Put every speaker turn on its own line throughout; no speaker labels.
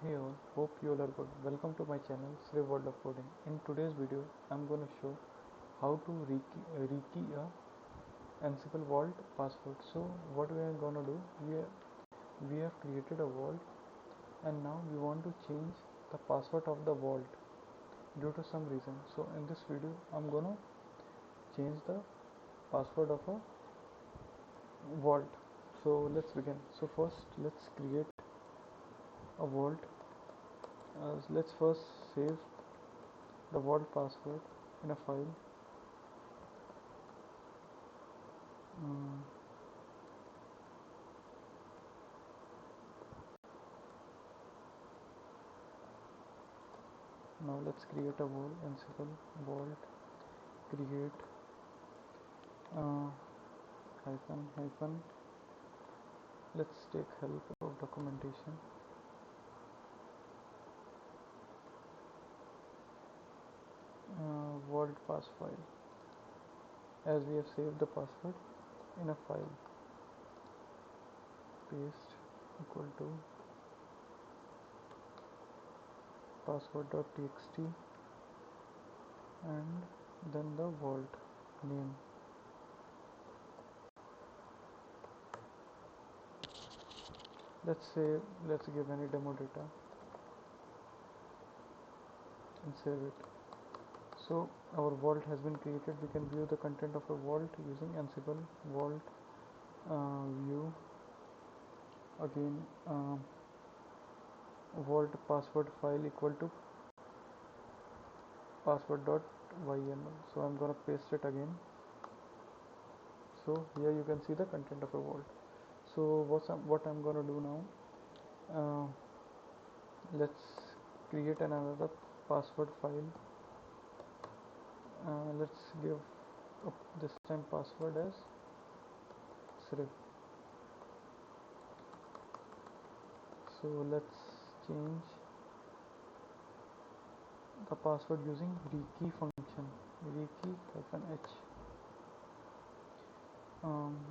Hey all, hope you all are good. Welcome to my channel Sri World of Coding. In today's video, I'm going to show how to rekey a Ansible Vault password. So what we are going to do, we have created a vault and now we want to change the password of the vault due to some reason. So in this video, I'm going to change the password of a vault. So let's begin. So first, let's create a vault. Let's first save the vault password in a file. Now let's create a vault, Ansible Vault, create hyphen. Let's take help of documentation. Vault pass file, as we have saved the password in a file. Paste equal to password.txt and then the vault name. Let's give any demo data and save it. So our vault has been created. We can view the content of a vault using Ansible Vault view. Again, vault password file equal to password.yml. So I'm gonna paste it again. So here you can see the content of a vault. So what I'm gonna do now, let's create another password file. Let's give this time password as Sri. So let's change the password using rekey function, rekey-h,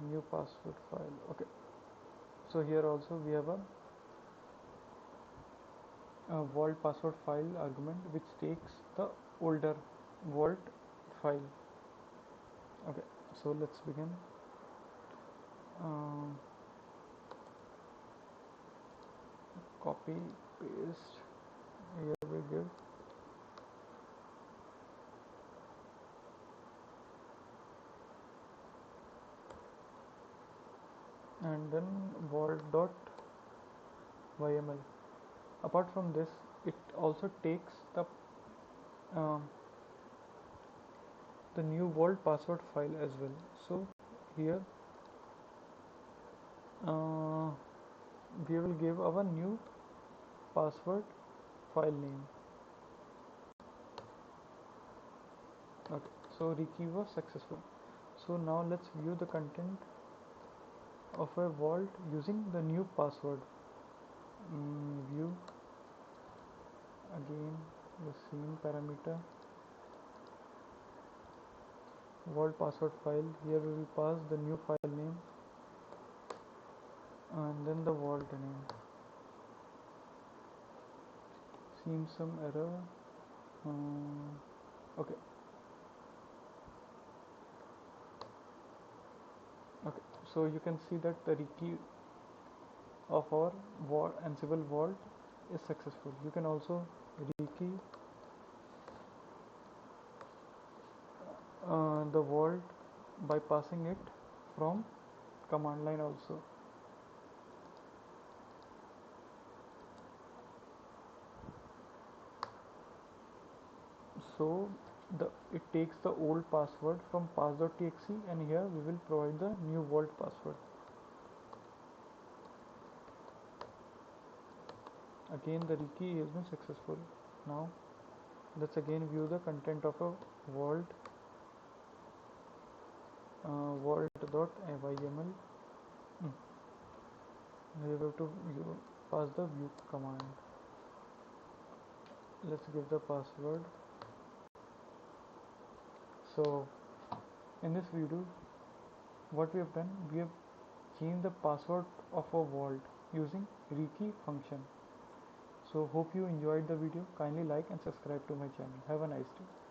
new password file. Okay, so here also we have a vault password file argument which takes the older vault file. Okay, so let's begin. Copy, paste, here we give and then vault.yml. Apart from this, it also takes the new vault password file as well. So here we will give our new password file name. Okay, so rekey was successful. So now let's view the content of a vault using the new password. View, again the same parameter, vault password file. Here we will pass the new file name and then the vault name. Seems some error. Okay, so you can see that the rekey of our Ansible Vault is successful. You can also rekey the vault by passing it from command line also. So it takes the old password from pass.txt and here we will provide the new vault password. Again the rekey has been successful. Now let's again view the content of a vault, vault.yml. We have to pass the view command. Let's give the password. So in this video, what we have done, we have changed the password of a vault using rekey function. So hope you enjoyed the video. Kindly like and subscribe to my channel. Have a nice day.